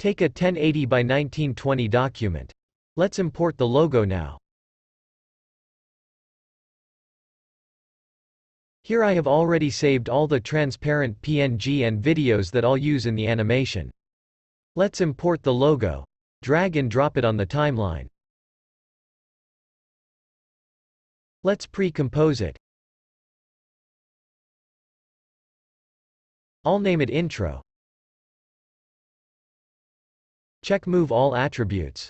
Take a 1080 by 1920 document. Let's import the logo now. Here I have already saved all the transparent PNG and videos that I'll use in the animation. Let's import the logo. Drag and drop it on the timeline. Let's pre-compose it. I'll name it Intro. Check Move All Attributes.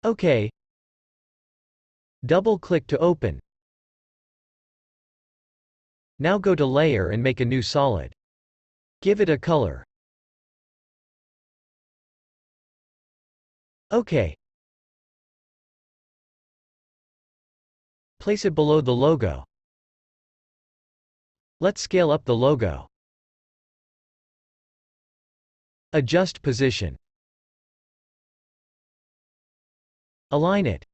OK. Double-click to open. Now go to Layer and make a new solid. Give it a color. OK. Place it below the logo. Let's scale up the logo. Adjust position. Align it.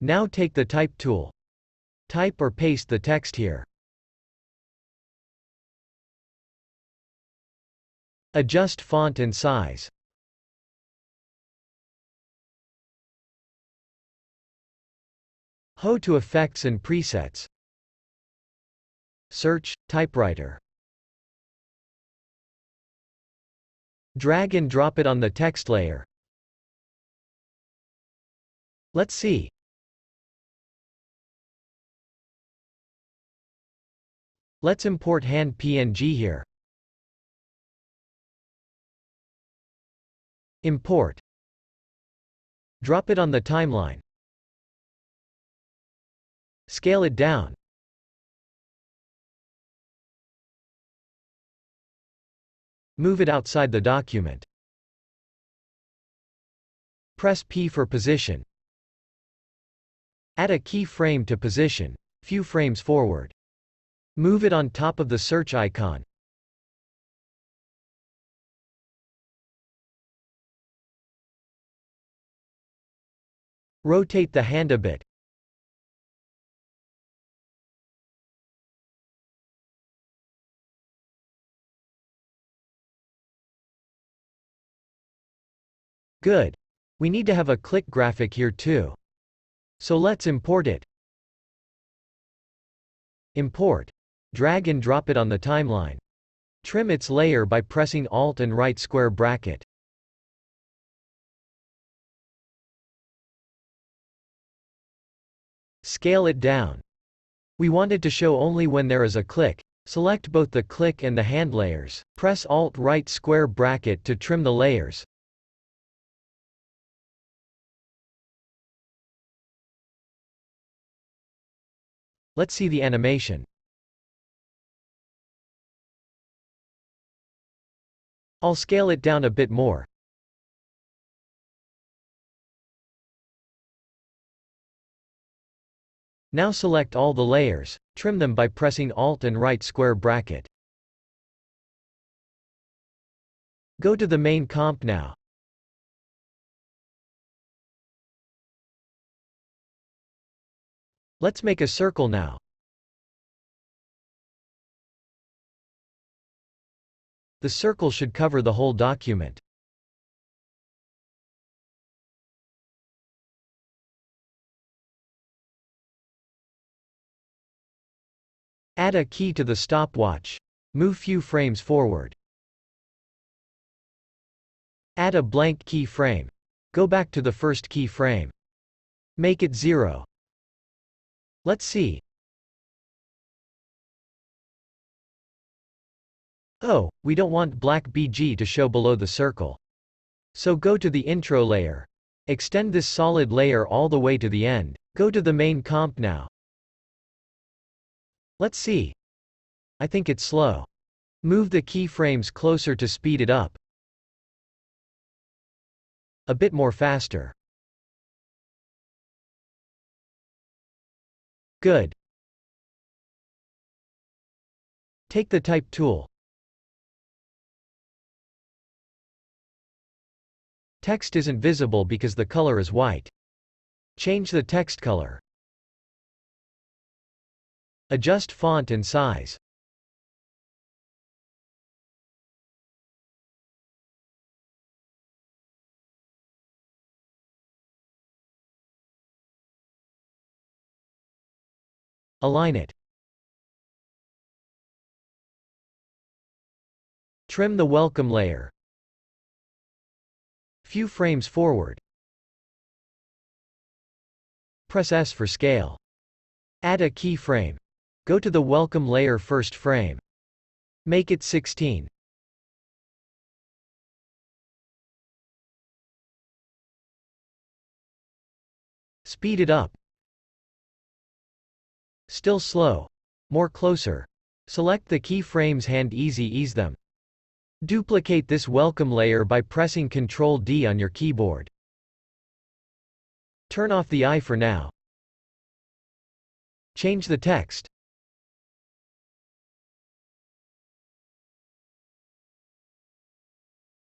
Now take the Type tool. Type or paste the text here. Adjust font and size. Go to Effects and Presets. Search, Typewriter. Drag and drop it on the text layer. Let's see. Let's import hand PNG here. Import. Drop it on the timeline. Scale it down. Move it outside the document. Press P for position. Add a keyframe to position, few frames forward. Move it on top of the search icon. Rotate the hand a bit. Good. We need to have a click graphic here too. So let's import it. Import. Drag and drop it on the timeline. Trim its layer by pressing Alt and right square bracket. Scale it down. We want it to show only when there is a click. Select both the click and the hand layers. Press Alt right square bracket to trim the layers. Let's see the animation. I'll scale it down a bit more. Now select all the layers, trim them by pressing Alt and right square bracket. Go to the main comp now. Let's make a circle now. The circle should cover the whole document. Add a key to the stopwatch. Move few frames forward. Add a blank keyframe. Go back to the first keyframe. Make it 0. Let's see. Oh, we don't want black BG to show below the circle. So go to the intro layer. Extend this solid layer all the way to the end. Go to the main comp now. Let's see. I think it's slow. Move the keyframes closer to speed it up. A bit more faster. Good. Take the Type tool. Text isn't visible because the color is white. Change the text color. Adjust font and size. Align it. Trim the welcome layer. Few frames forward. Press S for scale. Add a keyframe. Go to the welcome layer first frame. Make it 16. Speed it up. Still slow. More closer. Select the keyframes hand ease them. Duplicate this welcome layer by pressing Ctrl D on your keyboard. Turn off the eye for now. Change the text.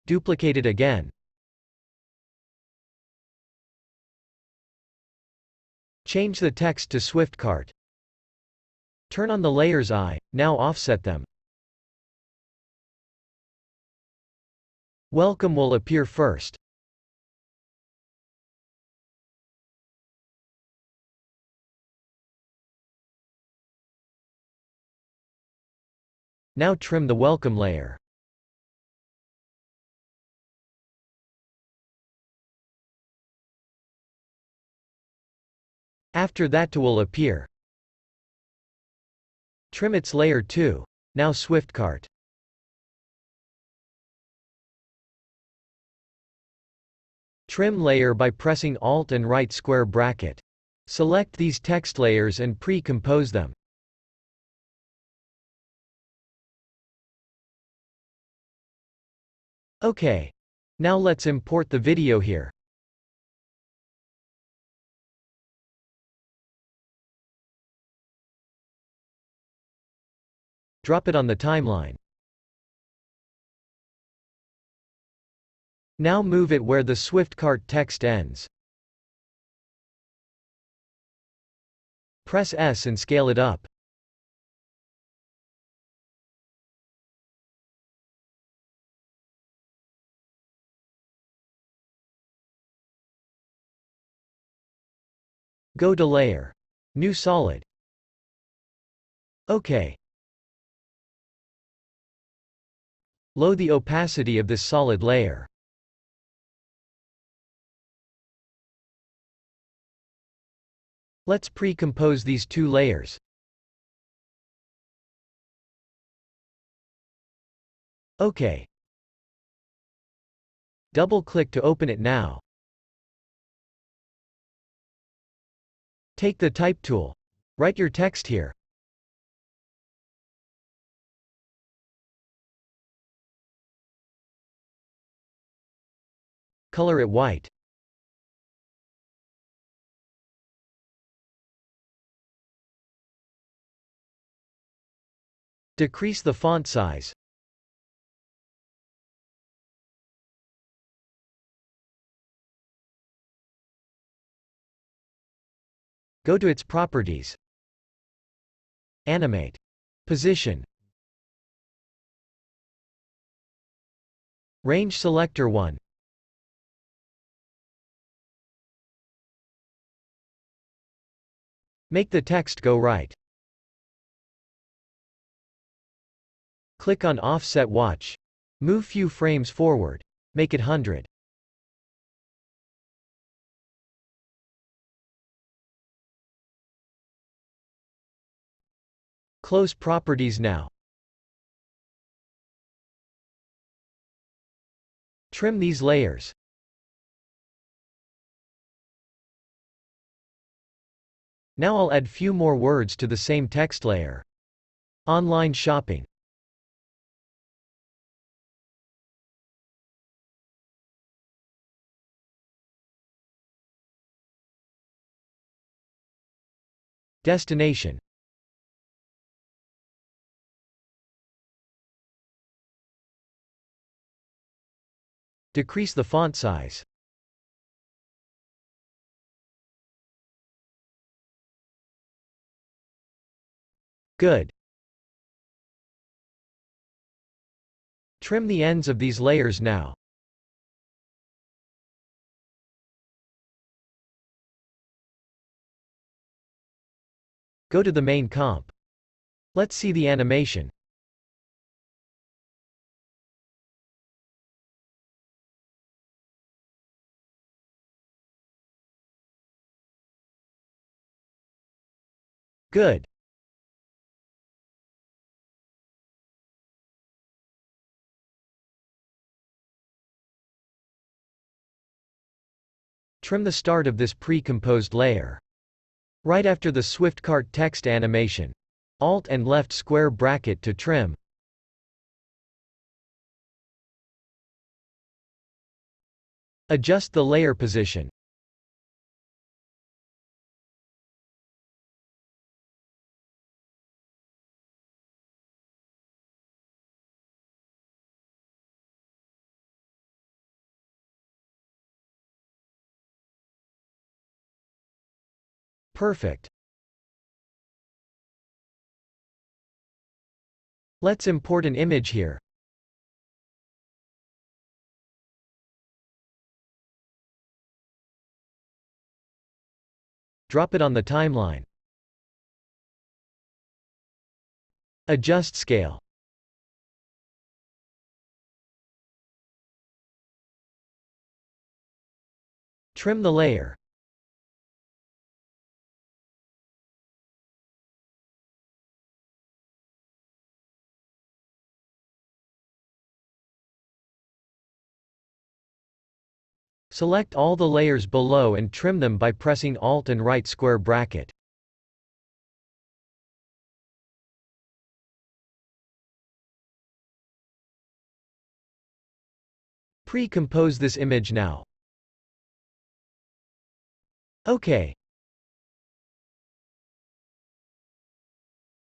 Duplicate it again. Change the text to SwiftCart. Turn on the layer's eye, now offset them. Welcome will appear first. Now trim the welcome layer. After that to will appear. Trim its layer too. Now SwiftCart. Trim layer by pressing Alt and right square bracket. Select these text layers and pre-compose them. OK. Now let's import the video here. Drop it on the timeline. Now move it where the SwiftCart text ends. Press S and scale it up. Go to Layer. New Solid. OK. Lower the opacity of this solid layer. Let's pre-compose these two layers. OK. Double-click to open it now. Take the Type tool. Write your text here. Color it white. Decrease the font size. Go to its properties. Animate. Position. Range selector 1. Make the text go right. Click on Offset Watch. Move few frames forward. Make it 100. Close properties now. Trim these layers. Now I'll add few more words to the same text layer. Online shopping. Destination. Decrease the font size. Good. Trim the ends of these layers now. Go to the main comp. Let's see the animation. Good. Trim the start of this pre-composed layer. Right after the SwiftCart text animation. Alt and left square bracket to trim. Adjust the layer position. Perfect. Let's import an image here. Drop it on the timeline. Adjust scale. Trim the layer. Select all the layers below and trim them by pressing Alt and right square bracket. Pre-compose this image now. OK.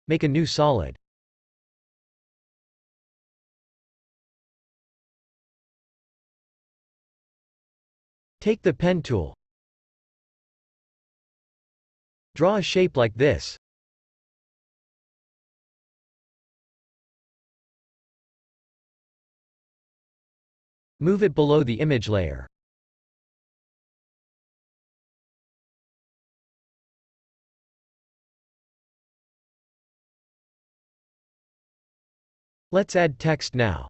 Make a new solid. Take the pen tool. Draw a shape like this. Move it below the image layer. Let's add text now.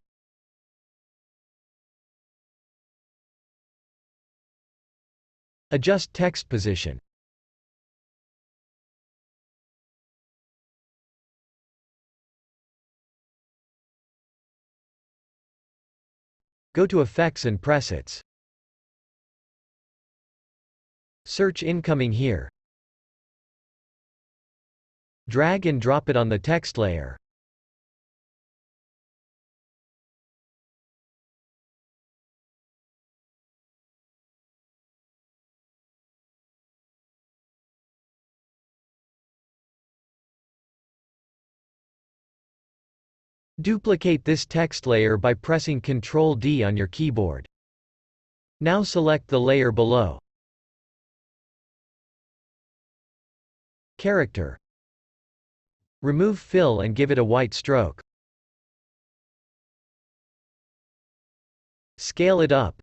Adjust text position. Go to Effects and Presets. Search Incoming here. Drag and drop it on the text layer. Duplicate this text layer by pressing Ctrl-D on your keyboard. Now select the layer below. Character. Remove fill and give it a white stroke. Scale it up.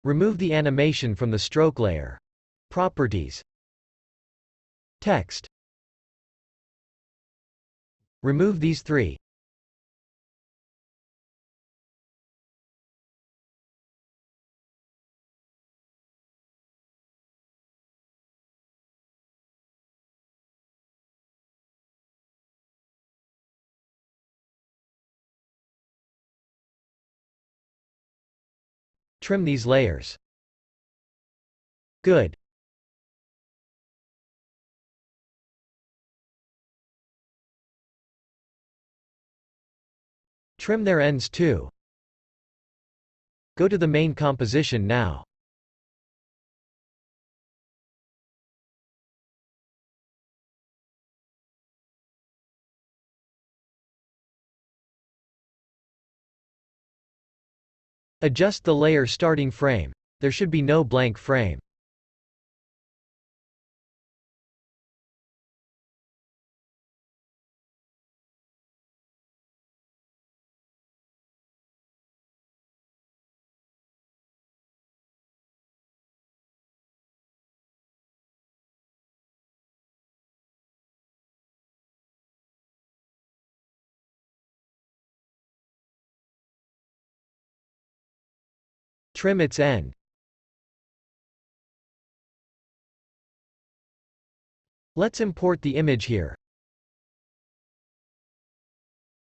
Remove the animation from the stroke layer. Properties. Text. Remove these three. Trim these layers. Good. Trim their ends too. Go to the main composition now. Adjust the layer starting frame. There should be no blank frame. Trim its end. Let's import the image here.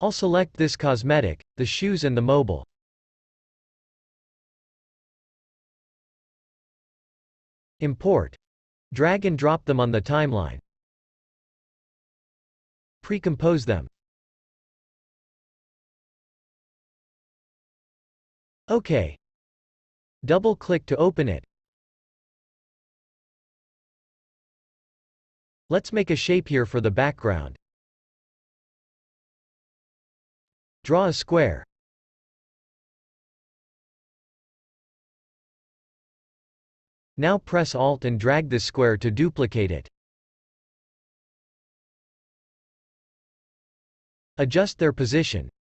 I'll select this cosmetic, the shoes and the mobile. Import. Drag and drop them on the timeline. Pre-compose them. OK. Double-click to open it. Let's make a shape here for the background. Draw a square. Now press Alt and drag this square to duplicate it. Adjust their position.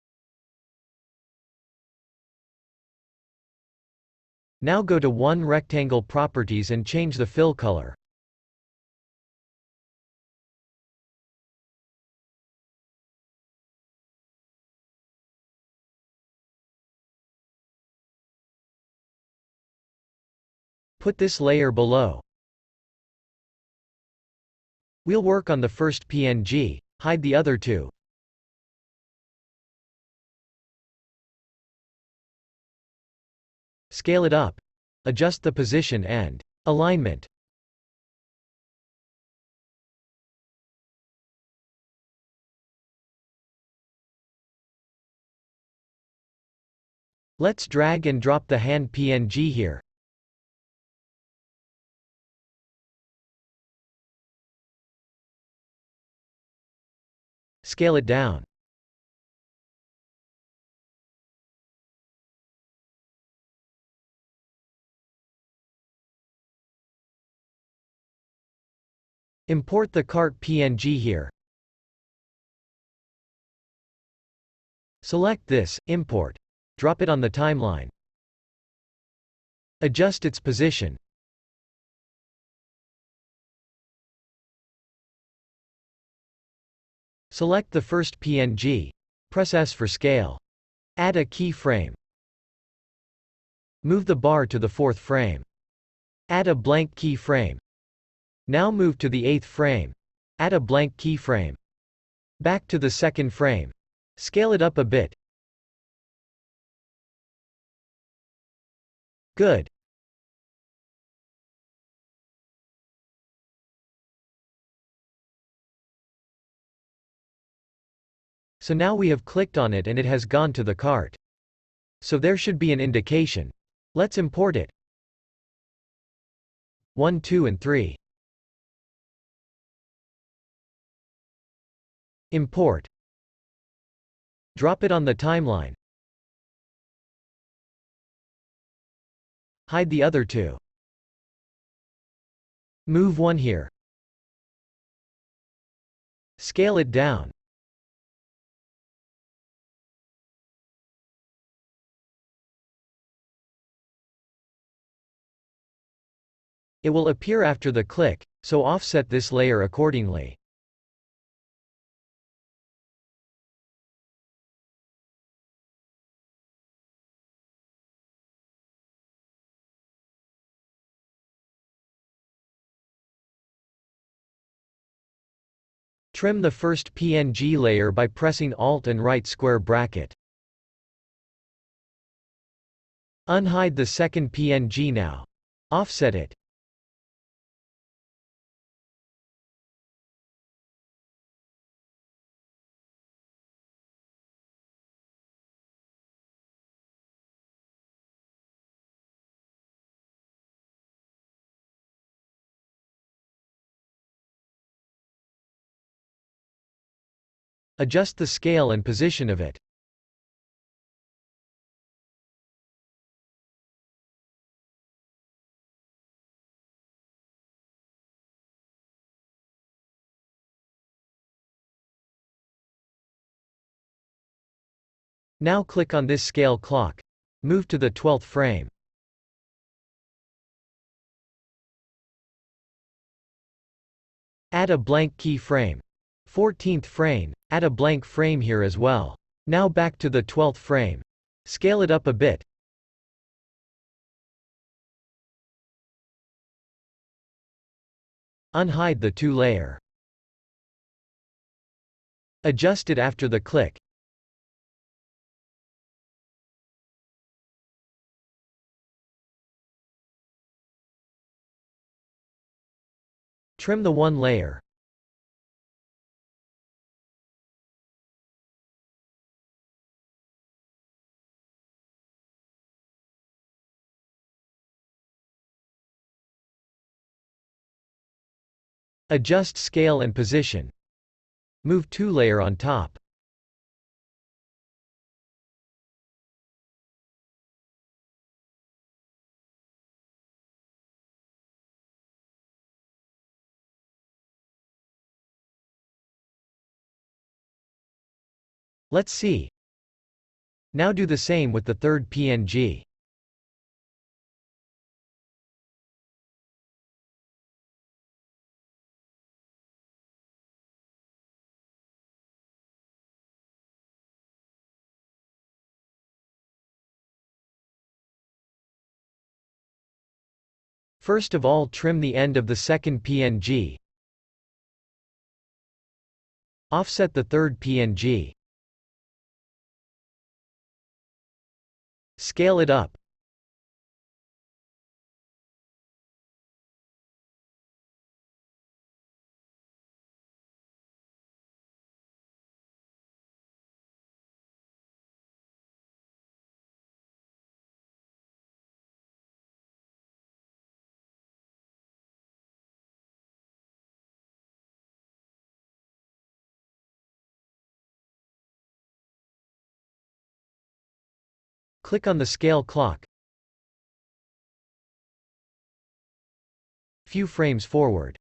Now go to One Rectangle Properties and change the fill color. Put this layer below. We'll work on the first PNG, hide the other two. Scale it up. Adjust the position and alignment. Let's drag and drop the hand PNG here. Scale it down. Import the cart PNG here. Select this, import. Drop it on the timeline. Adjust its position. Select the first PNG. Press S for scale. Add a keyframe. Move the bar to the 4th frame. Add a blank keyframe. Now move to the 8th frame. Add a blank keyframe. Back to the 2nd frame. Scale it up a bit. Good. So now we have clicked on it and it has gone to the cart. So there should be an indication. Let's import it. 1, 2 and 3. Import. Drop it on the timeline. Hide the other two. Move one here. Scale it down. It will appear after the click, so offset this layer accordingly. Trim the first PNG layer by pressing Alt and right square bracket. Unhide the second PNG now. Offset it. Adjust the scale and position of it. Now click on this scale clock. Move to the 12th frame. Add a blank keyframe. 14th frame, add a blank frame here as well. Now back to the 12th frame. Scale it up a bit. Unhide the 2 layer. Adjust it after the click. Trim the 1 layer. Adjust scale and position. Move 2 layer on top. Let's see. Now do the same with the third PNG. First of all, trim the end of the second PNG. Offset the third PNG. Scale it up. Click on the scale clock. Few frames forward.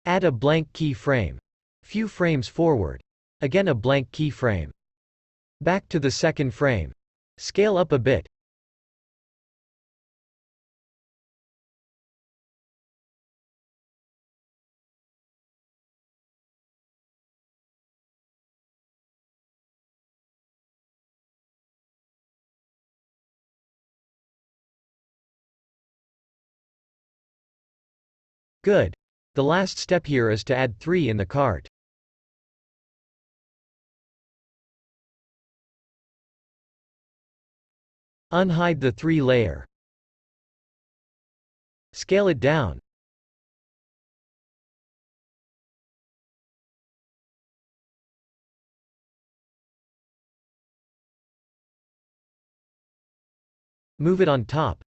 Add a blank keyframe. Few frames forward. Again a blank keyframe. Back to the second frame. Scale up a bit. Good. The last step here is to add 3 in the cart. Unhide the 3 layer. Scale it down. Move it on top.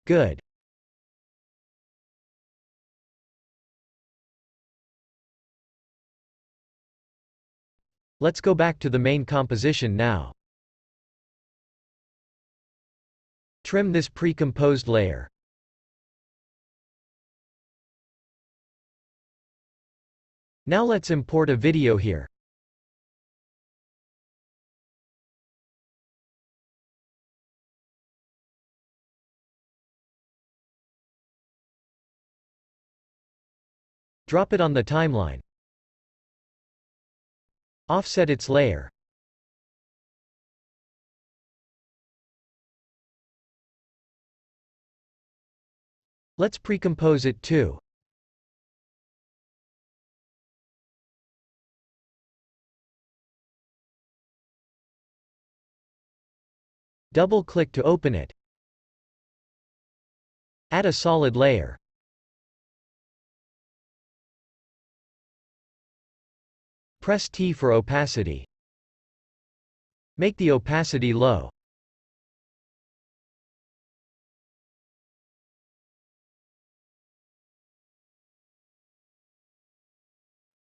Good. Let's go back to the main composition now. Trim this pre-composed layer. Now let's import a video here. Drop it on the timeline. Offset its layer. Let's pre-compose it too. Double-click to open it. Add a solid layer. Press T for opacity. Make the opacity low.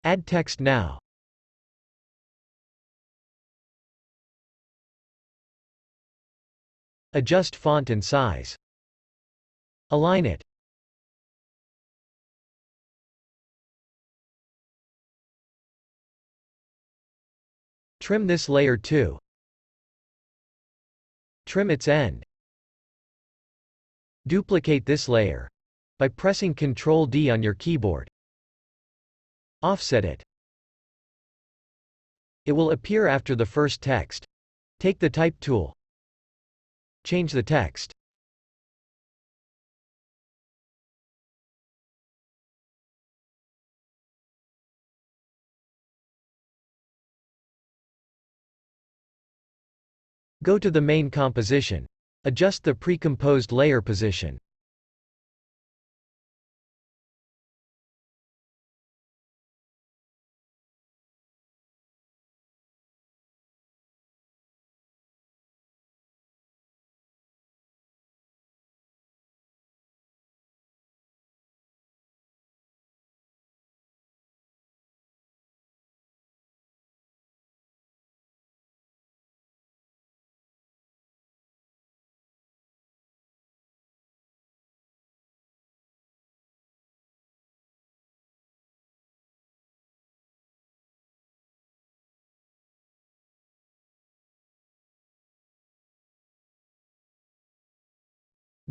Add text now. Adjust font and size. Align it. Trim this layer too. Trim its end. Duplicate this layer by pressing Ctrl D on your keyboard. Offset it. It will appear after the first text. Take the Type tool. Change the text. Go to the main composition. Adjust the pre-composed layer position.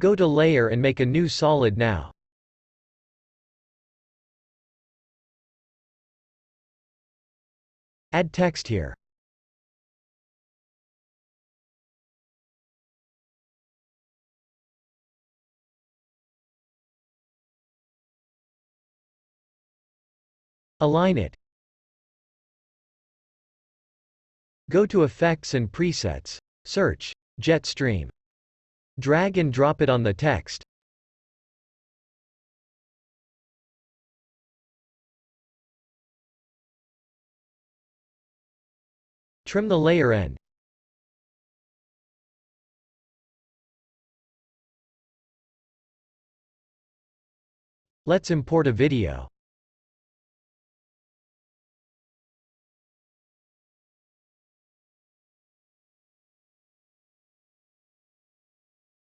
Go to Layer and make a new solid now. Add text here. Align it. Go to Effects and Presets. Search Jet Stream. Drag and drop it on the text. Trim the layer end. Let's import a video.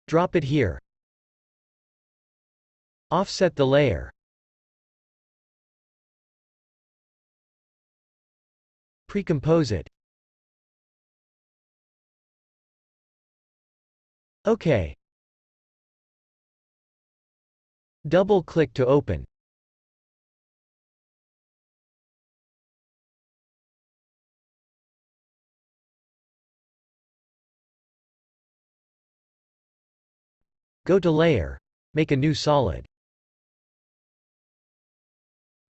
Drop it here. Offset the layer. Pre-compose it. OK. Double-click to open. Go to Layer. Make a new solid.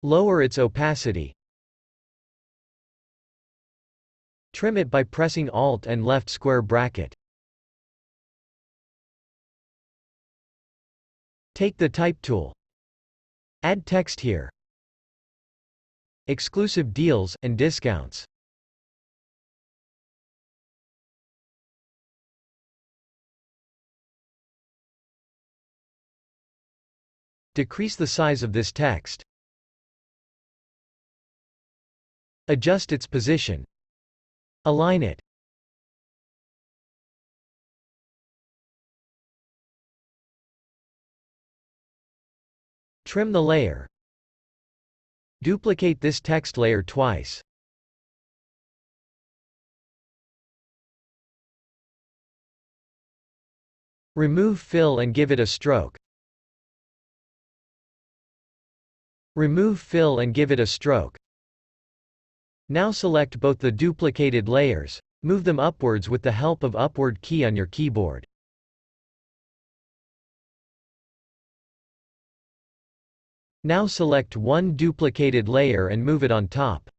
Lower its opacity. Trim it by pressing Alt and left square bracket. Take the Type tool. Add text here. Exclusive deals and discounts. Decrease the size of this text. Adjust its position. Align it. Trim the layer. Duplicate this text layer twice. Remove fill and give it a stroke. Remove fill and give it a stroke. Now select both the duplicated layers. Move them upwards with the help of upward key on your keyboard. Now select one duplicated layer and move it on top.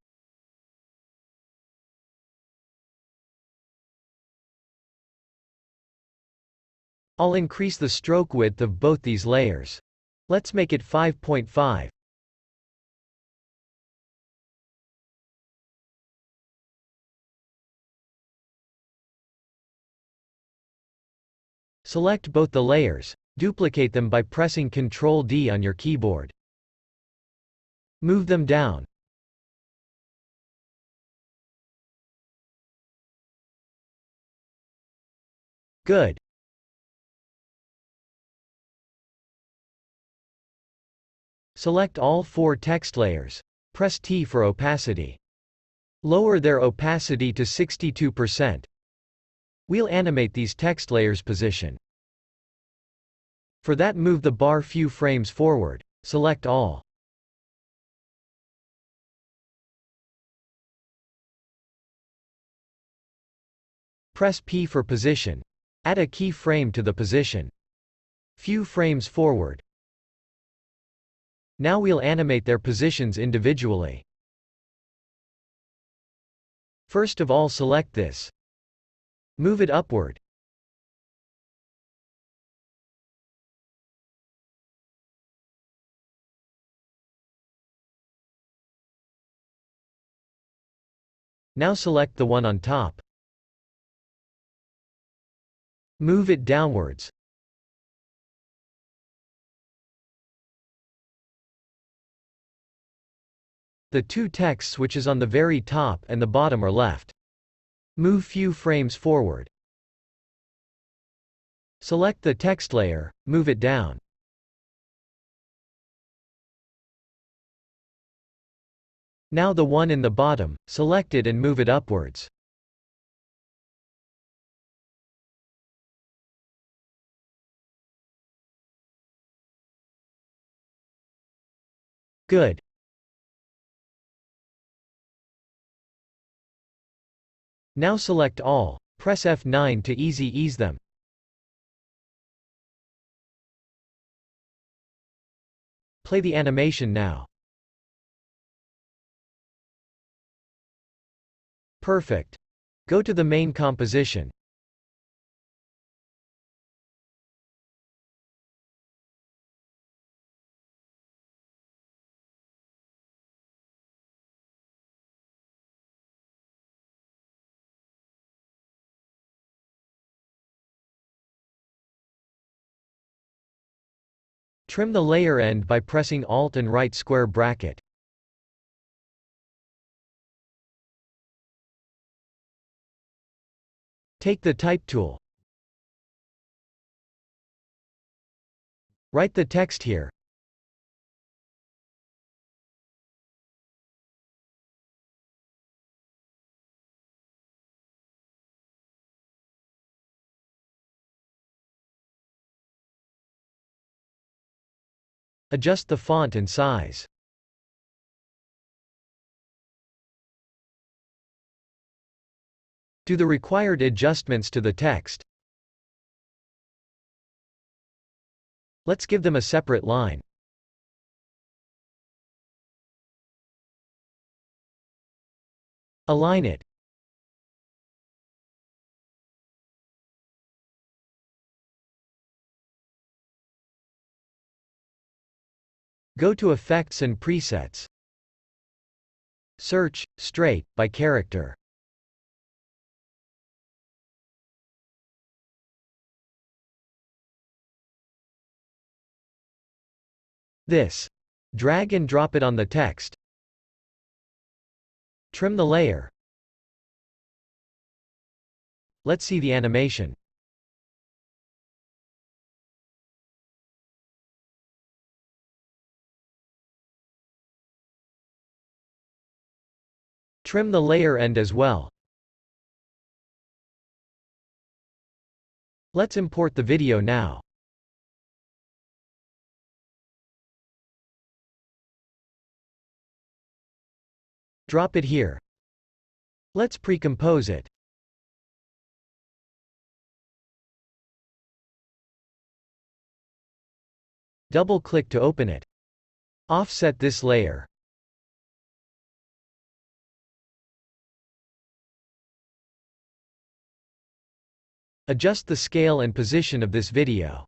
I'll increase the stroke width of both these layers. Let's make it 5.5. Select both the layers, duplicate them by pressing Ctrl-D on your keyboard. Move them down. Good. Select all four text layers. Press T for opacity. Lower their opacity to 62%. We'll animate these text layers' position. For that, move the bar few frames forward. Select all. Press P for position. Add a keyframe to the position. Few frames forward. Now we'll animate their positions individually. First of all, select this. Move it upward. Now select the one on top. Move it downwards. The two text switches on the very top and the bottom are left. Move few frames forward. Select the text layer, move it down. Now the one in the bottom, select it and move it upwards. Good. Now select all, press F9 to ease them. Play the animation now. Perfect. Go to the main composition. Trim the layer end by pressing Alt and right square bracket. Take the Type tool. Write the text here. Adjust the font and size. Do the required adjustments to the text. Let's give them a separate line. Align it. Go to Effects and Presets. Search, Straight, by character. This. Drag and drop it on the text. Trim the layer. Let's see the animation. Trim the layer end as well. Let's import the video now. Drop it here. Let's pre-compose it. Double-click to open it. Offset this layer. Adjust the scale and position of this video.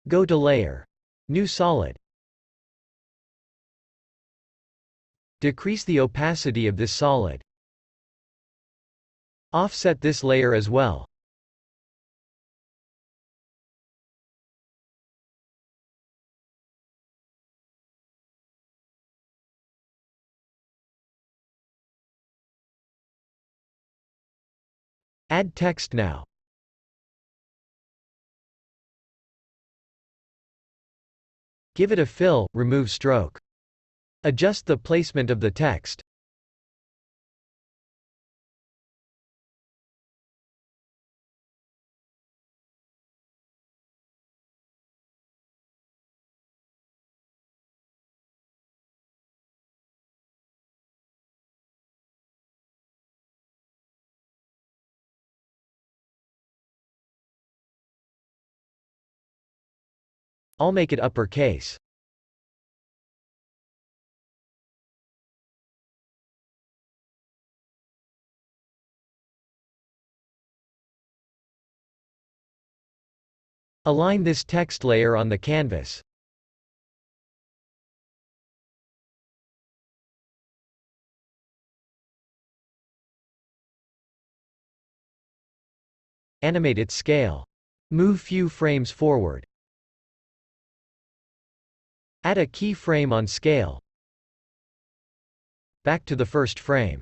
Go to Layer. New Solid. Decrease the opacity of this solid. Offset this layer as well. Add text now. Give it a fill, remove stroke. Adjust the placement of the text. I'll make it uppercase. Align this text layer on the canvas. Animate its scale. Move few frames forward. Add a keyframe on scale. Back to the first frame.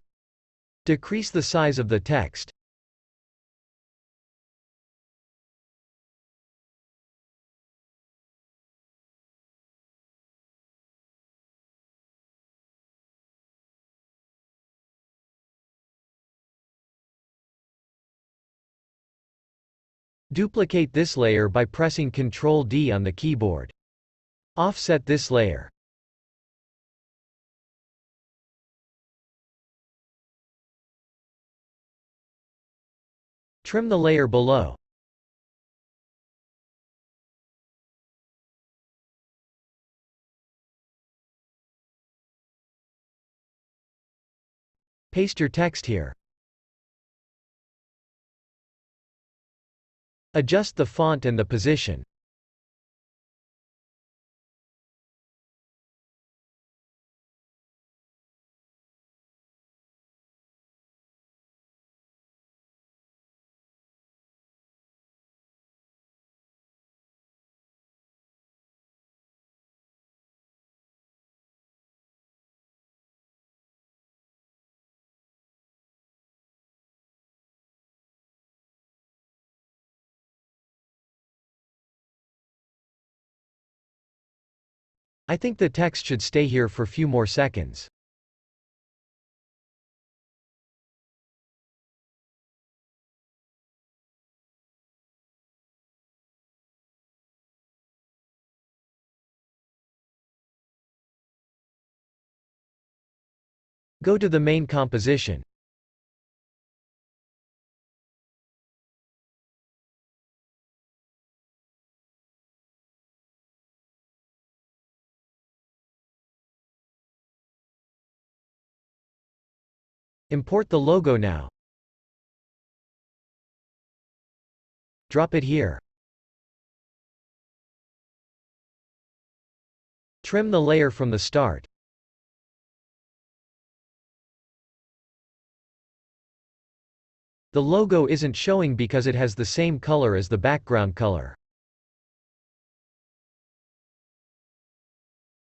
Decrease the size of the text. Duplicate this layer by pressing Ctrl D on the keyboard. Offset this layer. Trim the layer below. Paste your text here. Adjust the font and the position. I think the text should stay here for few more seconds. Go to the main composition. Import the logo now. Drop it here. Trim the layer from the start. The logo isn't showing because it has the same color as the background color.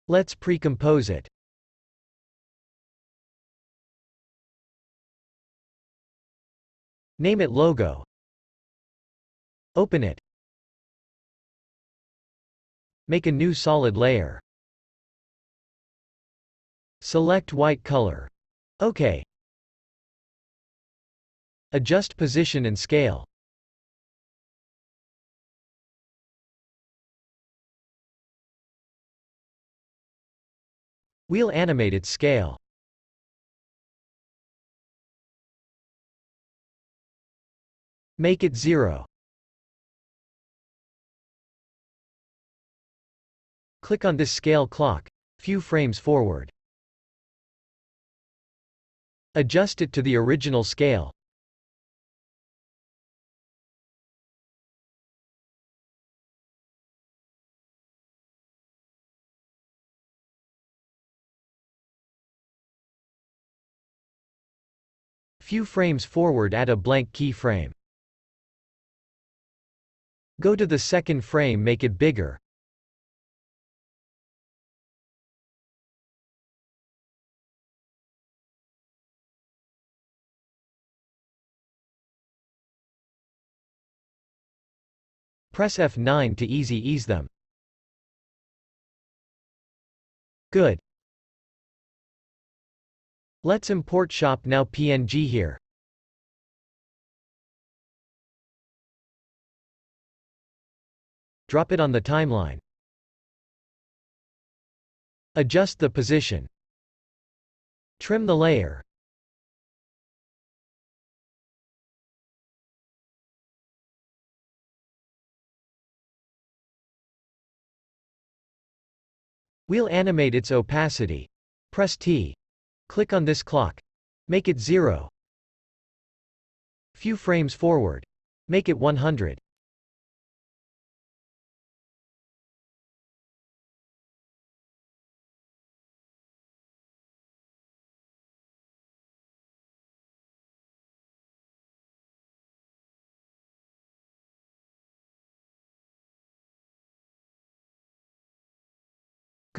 Let's pre-compose it. Name it Logo. Open it. Make a new solid layer. Select white color. OK. Adjust position and scale. We'll animate its scale. Make it 0. Click on this scale clock, few frames forward. Adjust it to the original scale. Few frames forward, add a blank keyframe. Go to the second frame, make it bigger. Press F9 to ease them. Good. Let's import Shop Now PNG here. Drop it on the timeline. Adjust the position. Trim the layer. We'll animate its opacity. Press T. Click on this clock. Make it 0. Few frames forward. Make it 100.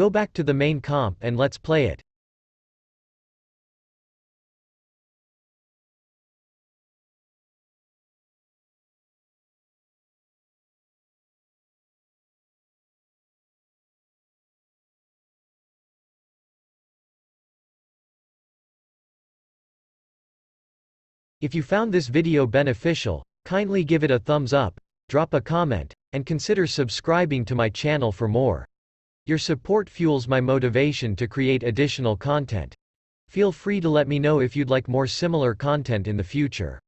Go back to the main comp and let's play it. If you found this video beneficial, kindly give it a thumbs up, drop a comment, and consider subscribing to my channel for more. Your support fuels my motivation to create additional content. Feel free to let me know if you'd like more similar content in the future.